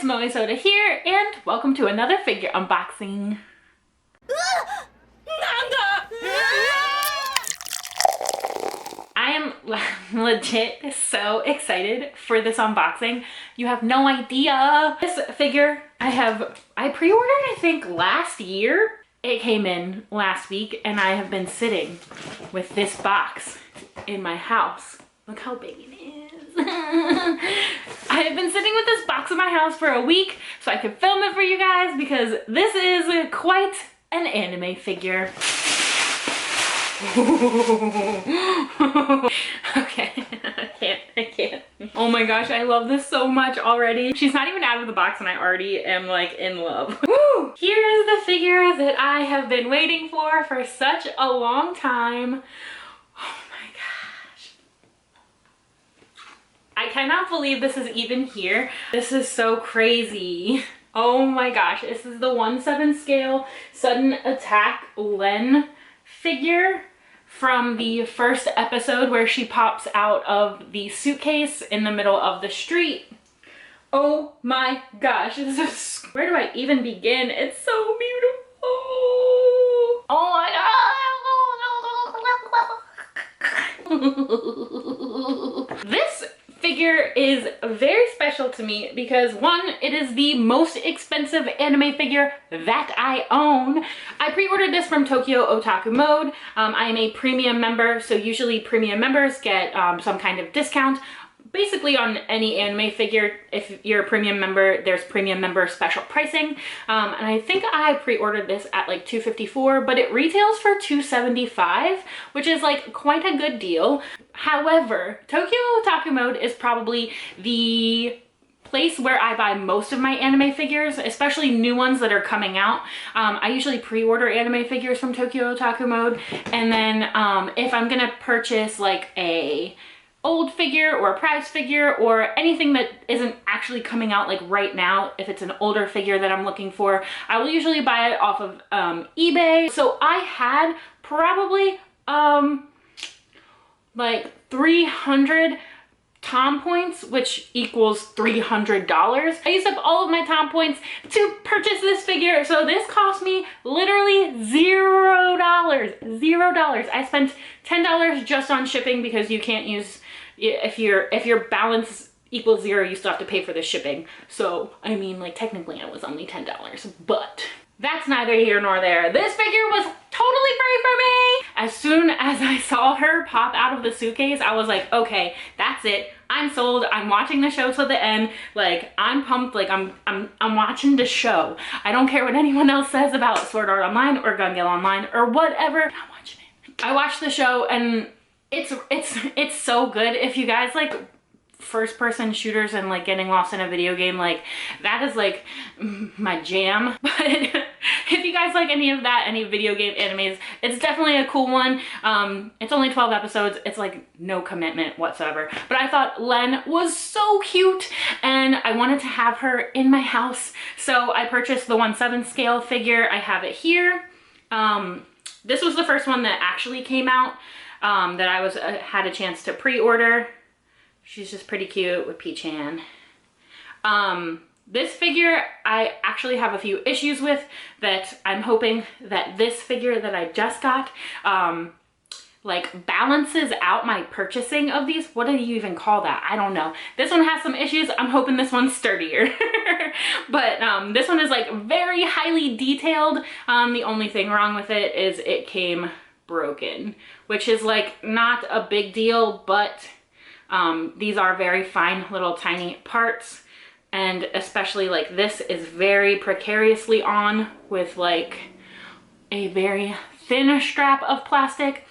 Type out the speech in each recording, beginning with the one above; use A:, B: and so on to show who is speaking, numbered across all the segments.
A: it's MOESODA here, and welcome to another figure unboxing. I am legit so excited for this unboxing. You have no idea. This figure I pre-ordered I think last year. It came in last week and I have been sitting with this box in my house. Look how big it is. I have been sitting with this box in my house for a week so I could film it for you guys because this is quite an anime figure. Okay, I can't. Oh my gosh, I love this so much already. She's not even out of the box and I already am like in love. Woo! Here is the figure that I have been waiting for such a long time. Oh my gosh. I cannot believe this is even here. This is so crazy. Oh my gosh, this is the 1/7 scale Sudden Attack Llenn figure from the first episode where she pops out of the suitcase in the middle of the street. Oh my gosh, this is, where do I even begin? It's so beautiful. Oh my god. This figure is very special to me because one, it is the most expensive anime figure that I own. I pre-ordered this from Tokyo Otaku Mode. I am a premium member, so usually premium members get some kind of discount. Basically on any anime figure, if you're a premium member, there's premium member special pricing. And I think I pre-ordered this at like $254, but it retails for $275, which is like quite a good deal. However, Tokyo Otaku Mode is probably the place where I buy most of my anime figures, especially new ones that are coming out. I usually pre-order anime figures from Tokyo Otaku Mode. And then if I'm gonna purchase like a old figure or a prize figure or anything that isn't actually coming out like right now, if it's an older figure that I'm looking for, I will usually buy it off of eBay. So I had probably like 300 Tom points, which equals $300. I used up all of my Tom points to purchase this figure, so this cost me literally $0. $0. I spent $10 just on shipping because you can't use, if your balance equals 0, you still have to pay for the shipping. So I mean, like, technically it was only $10, but that's neither here nor there. This figure was totally free for me. As soon as I saw her pop out of the suitcase, I was like, okay, that's it. I'm sold. I'm watching the show to the end. Like, I'm pumped. Like, I'm watching the show. I don't care what anyone else says about Sword Art Online or Gale Online or whatever. I'm watching it. I watched the show and it's so good. If you guys like first person shooters and like getting lost in a video game, like that is like my jam. But if you guys like any of that, any video game animes, it's definitely a cool one. It's only 12 episodes. It's like no commitment whatsoever, but I thought Llenn was so cute and I wanted to have her in my house, so I purchased the 1/7 scale figure. I have it here. This was the first one that actually came out that I had a chance to pre-order. She's just pretty cute with Peach-Han. This figure I actually have a few issues with that I'm hoping that this figure that I just got like balances out my purchasing of these. What do you even call that? I don't know. This one has some issues. I'm hoping this one's sturdier. But this one is like very highly detailed. The only thing wrong with it is it came broken, which is like not a big deal, but these are very fine little tiny parts, and especially like this is very precariously on with like a very thin strap of plastic.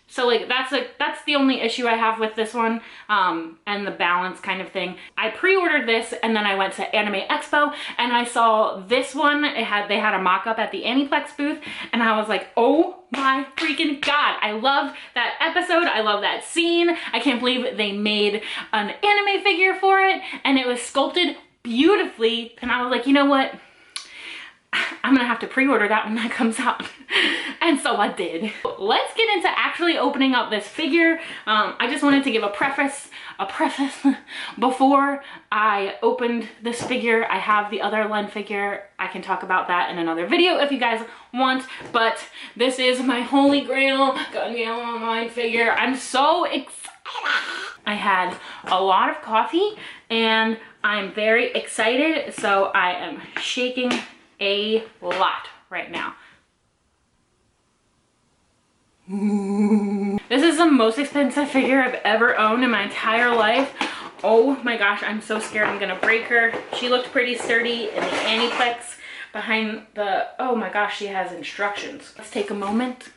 A: So like that's the only issue I have with this one, and the balance kind of thing. I pre-ordered this and then I went to Anime Expo and I saw this one. They had a mock-up at the Aniplex booth and I was like, oh my freaking god, I love that episode. I love that scene. I can't believe they made an anime figure for it and it was sculpted beautifully, and I was like, you know what? I'm gonna have to pre-order that when that comes out. And so I did. Let's get into actually opening up this figure. I just wanted to give a preface before I opened this figure. I have the other Llenn figure. I can talk about that in another video if you guys want, but this is my holy grail Gale online figure. I'm so excited. I had a lot of coffee and I'm very excited, so I am shaking a lot right now. This is the most expensive figure I've ever owned in my entire life. Oh my gosh, I'm so scared I'm gonna break her. She looked pretty sturdy in the Aniplex behind the, oh my gosh, she has instructions. Let's take a moment.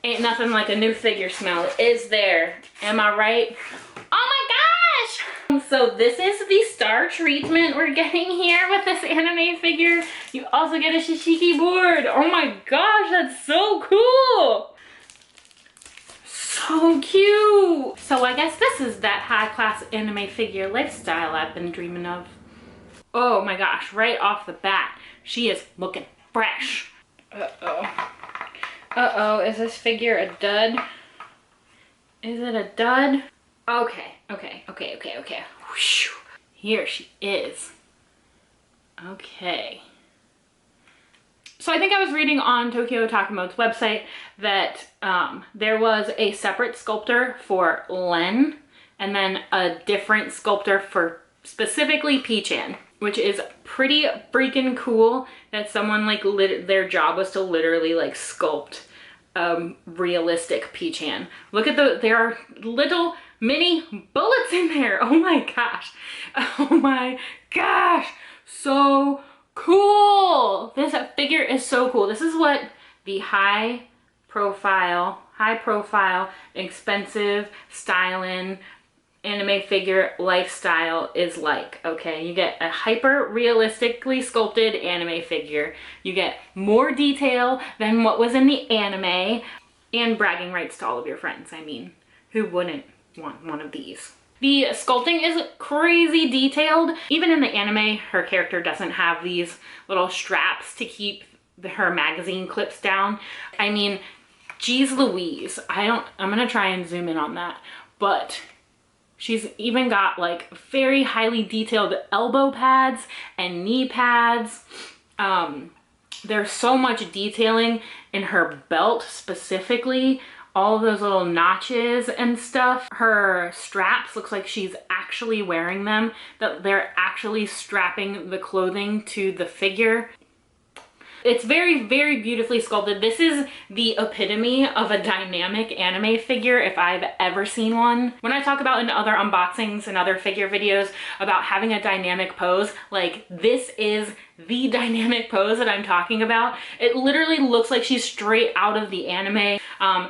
A: Ain't nothing like a new figure smell, is there? Am I right? Oh my gosh! So this is the star treatment we're getting here with this anime figure. You also get a shishiki board. Oh my gosh, that's so cool! So cute! So I guess this is that high-class anime figure lifestyle I've been dreaming of. Oh my gosh, right off the bat, she is looking fresh. Uh-oh. Uh-oh, is this figure a dud? Is it a dud? Okay. Whew. Here she is. Okay. So I think I was reading on Tokyo Takamo's website that there was a separate sculptor for Llenn and then a different sculptor for specifically P-chan, which is pretty freaking cool that someone like their job was to literally like sculpt realistic P-chan. Look at there are little mini bullets in there. Oh my gosh. Oh my gosh. So cool. This figure is so cool. This is what the high profile, expensive styling anime figure lifestyle is like. Okay, you get a hyper realistically sculpted anime figure. You get more detail than what was in the anime and bragging rights to all of your friends. I mean, who wouldn't want one of these? The sculpting is crazy detailed. Even in the anime, her character doesn't have these little straps to keep her magazine clips down. I mean, geez Louise. I'm gonna try and zoom in on that, but she's even got like very highly detailed elbow pads and knee pads. There's so much detailing in her belt specifically. All of those little notches and stuff. Her straps looks like she's actually wearing them, that they're actually strapping the clothing to the figure. It's very, very beautifully sculpted. This is the epitome of a dynamic anime figure if I've ever seen one. When I talk about in other unboxings and other figure videos about having a dynamic pose, like this is the dynamic pose that I'm talking about. It literally looks like she's straight out of the anime.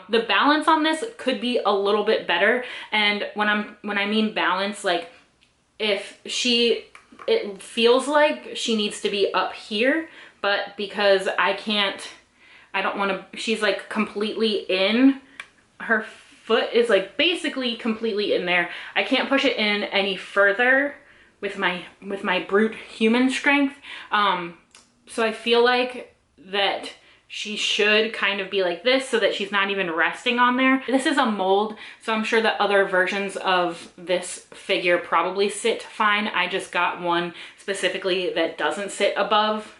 A: The balance on this could be a little bit better. And when I mean balance, like it feels like she needs to be up here, but because I don't want to, she's like completely in, her foot is like basically completely in there. I can't push it in any further with my brute human strength. So I feel like that she should kind of be like this so that she's not even resting on there. This is a mold, so I'm sure that other versions of this figure probably sit fine. I just got one specifically that doesn't sit above.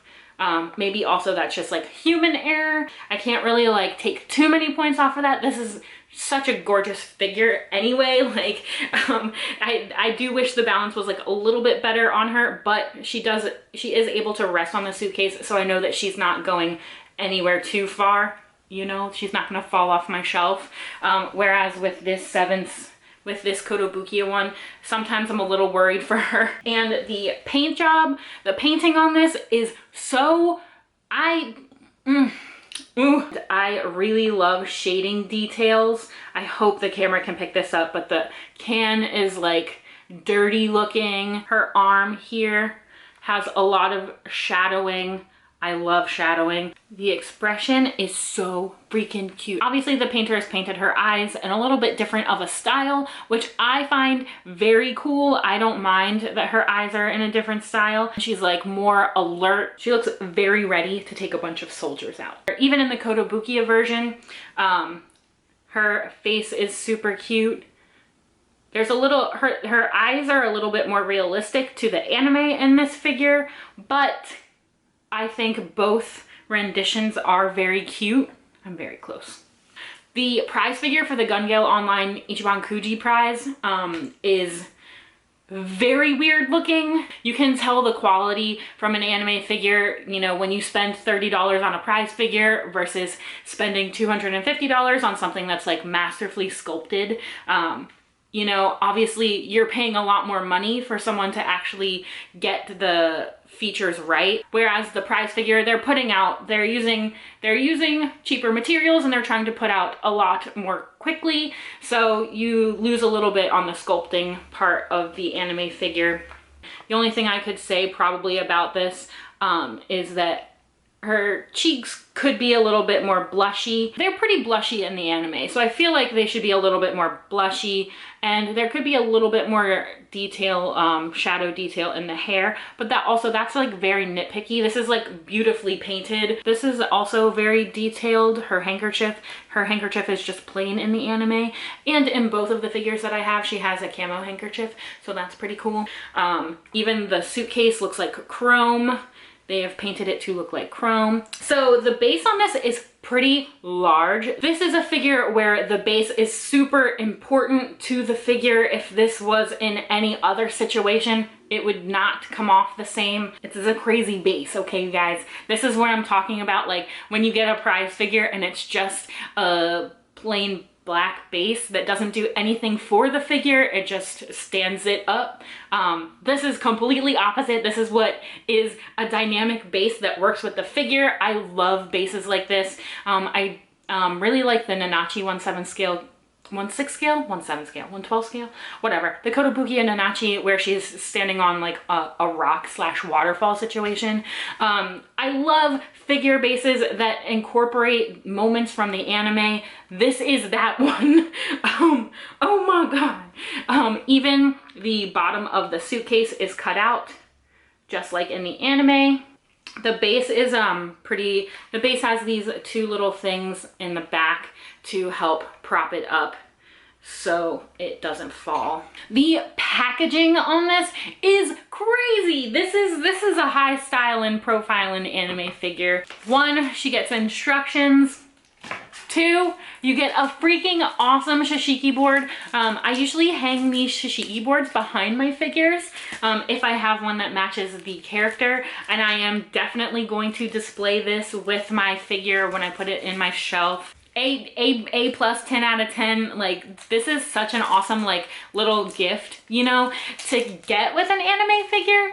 A: Maybe also that's just like human error. I can't really like take too many points off of that. This is such a gorgeous figure anyway. Like, I do wish the balance was like a little bit better on her, but she is able to rest on the suitcase. So I know that she's not going anywhere too far. You know, she's not gonna fall off my shelf. Whereas with this with this Kotobukiya one, sometimes I'm a little worried for her. And the paint job, the painting on this is so, I really love shading details. I hope the camera can pick this up, but the can is like dirty looking. Her arm here has a lot of shadowing I love shadowing. The expression is so freaking cute. Obviously the painter has painted her eyes in a little bit different of a style, which I find very cool. I don't mind that her eyes are in a different style. She's like more alert. She looks very ready to take a bunch of soldiers out. Even in the Kotobukiya version, her face is super cute. There's a little, her eyes are a little bit more realistic to the anime in this figure, but I think both renditions are very cute. I'm very close. The prize figure for the Gale Online Ichiban Kuji prize is very weird looking. You can tell the quality from an anime figure, you know, when you spend $30 on a prize figure versus spending $250 on something that's like masterfully sculpted. You know, obviously you're paying a lot more money for someone to actually get the features right. Whereas the prize figure, they're using cheaper materials and they're trying to put out a lot more quickly. So you lose a little bit on the sculpting part of the anime figure. The only thing I could say probably about this is that her cheeks could be a little bit more blushy. They're pretty blushy in the anime, so I feel like they should be a little bit more blushy, and there could be a little bit more detail, shadow detail in the hair, but that's like very nitpicky. This is like beautifully painted. This is also very detailed. Her handkerchief is just plain in the anime, and in both of the figures that I have, she has a camo handkerchief, so that's pretty cool. Even the suitcase looks like chrome. They have painted it to look like chrome. So the base on this is pretty large. This is a figure where the base is super important to the figure. If this was in any other situation, it would not come off the same. This is a crazy base, okay, you guys? This is what I'm talking about, like when you get a prize figure and it's just a plain black base that doesn't do anything for the figure, it just stands it up. This is completely opposite. This is what is a dynamic base that works with the figure. I love bases like this. I really like the Nanachi 1/7 scale, 1/6 scale, 1/7 scale, 1/12 scale, whatever. The Kotobukiya Nanachi, where she's standing on like a rock / waterfall situation. I love figure bases that incorporate moments from the anime. This is that one. Oh my god. Even the bottom of the suitcase is cut out, just like in the anime. The base is the base has these two little things in the back to help prop it up so it doesn't fall. The packaging on this is crazy. This is a high style and profile in anime figure. 1, she gets instructions. 2, you get a freaking awesome shishiki board. I usually hang these shishiki boards behind my figures if I have one that matches the character, and I am definitely going to display this with my figure when I put it in my shelf. A plus, 10 out of 10. Like, this is such an awesome like little gift, you know, to get with an anime figure.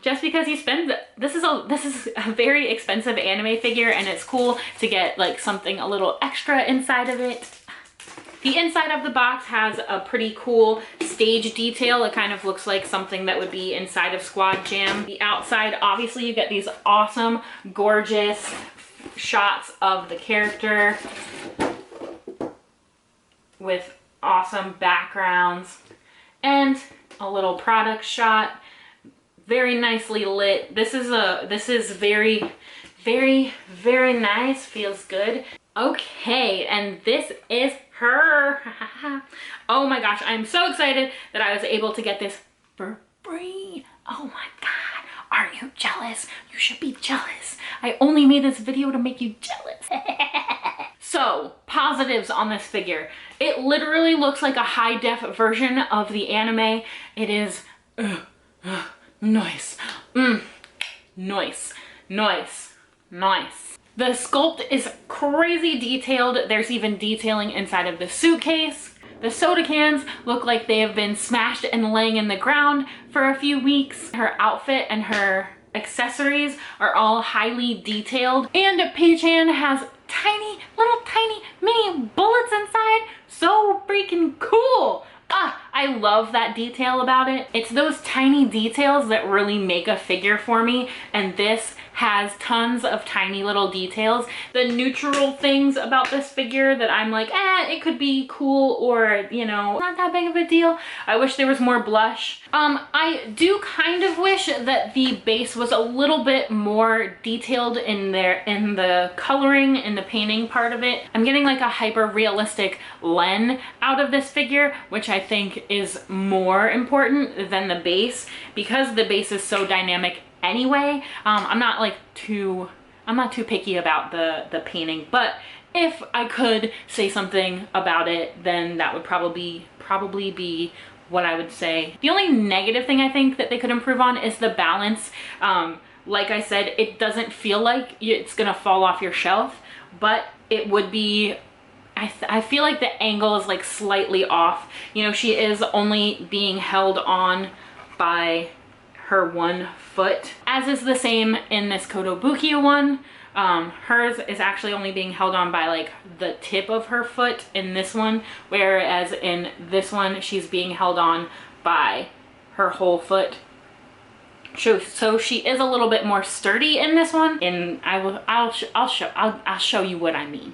A: Just because you spend this is a very expensive anime figure, and it's cool to get like something a little extra inside of it. The inside of the box has a pretty cool stage detail. It kind of looks like something that would be inside of Squad Jam. The outside, obviously, you get these awesome, gorgeous shots of the character with awesome backgrounds and a little product shot, very nicely lit. This is very, very, very nice, feels good. Okay, and this is her. Oh my gosh, I'm so excited that I was able to get this for free. Oh my god. Are you jealous? You should be jealous. I only made this video to make you jealous. So, positives on this figure. It literally looks like a high def version of the anime. It is nice. Nice. Nice. Nice. The sculpt is crazy detailed. There's even detailing inside of the suitcase. The soda cans look like they have been smashed and laying in the ground for a few weeks. Her outfit and her accessories are all highly detailed. And P-chan has little tiny mini bullets inside. So freaking cool. I love that detail about it. It's those tiny details that really make a figure for me, and this has tons of tiny little details. The neutral things about this figure that I'm like, it could be cool, or, you know, not that big of a deal. I wish there was more blush. I do kind of wish that the base was a little bit more detailed in the coloring, in the painting part of it. I'm getting like a hyper realistic Llenn out of this figure, which I think is more important than the base, because the base is so dynamic anyway. I'm not too picky about the painting, but if I could say something about it, then that would probably be what I would say. The only negative thing I think that they could improve on is the balance. Like I said, it doesn't feel like it's gonna fall off your shelf, but it would be, I feel like the angle is like slightly off. You know, she is only being held on by her one foot, as is the same in this Kotobukiya one. Hers is actually only being held on by like the tip of her foot in this one, whereas in this one she's being held on by her whole foot. So she is a little bit more sturdy in this one, and I'll show you what I mean.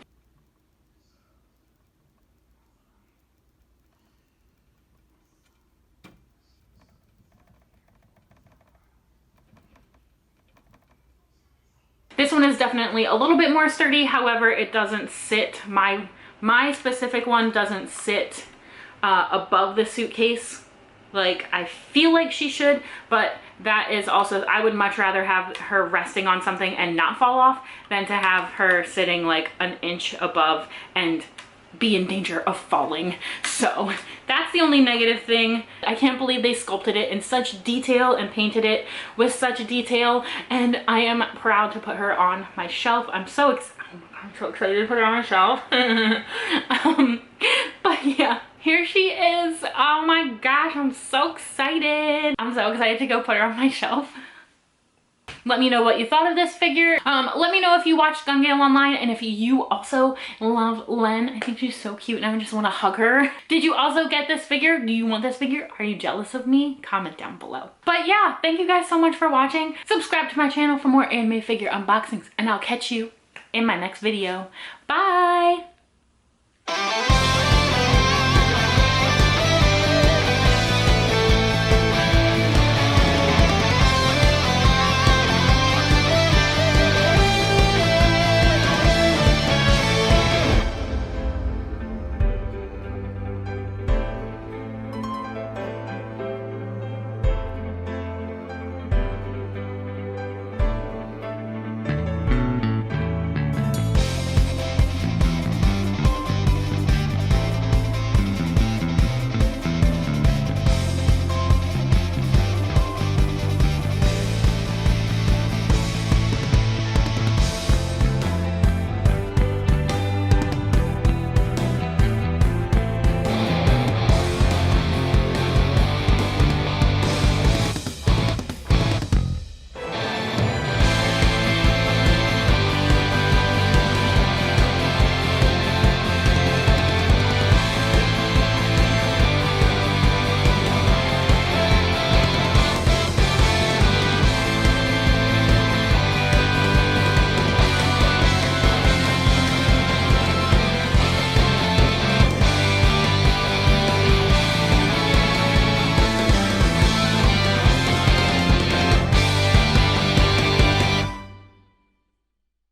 A: This one is definitely a little bit more sturdy. However, it doesn't sit, my specific one doesn't sit above the suitcase like I feel like she should, but that is also, I would much rather have her resting on something and not fall off than to have her sitting like an inch above and be in danger of falling. So that's the only negative thing. I can't believe they sculpted it in such detail and painted it with such detail, and I am proud to put her on my shelf. I'm so excited to put her on my shelf. But yeah, here she is. Oh my gosh, I'm so excited. I'm so excited to go put her on my shelf. Let me know what you thought of this figure. Let me know if you watched Gale online and if you also love Llenn. I think she's so cute and I just want to hug her. Did you also get this figure? Do you want this figure? Are you jealous of me? Comment down below. But yeah, thank you guys so much for watching. Subscribe to my channel for more anime figure unboxings, and I'll catch you in my next video. Bye!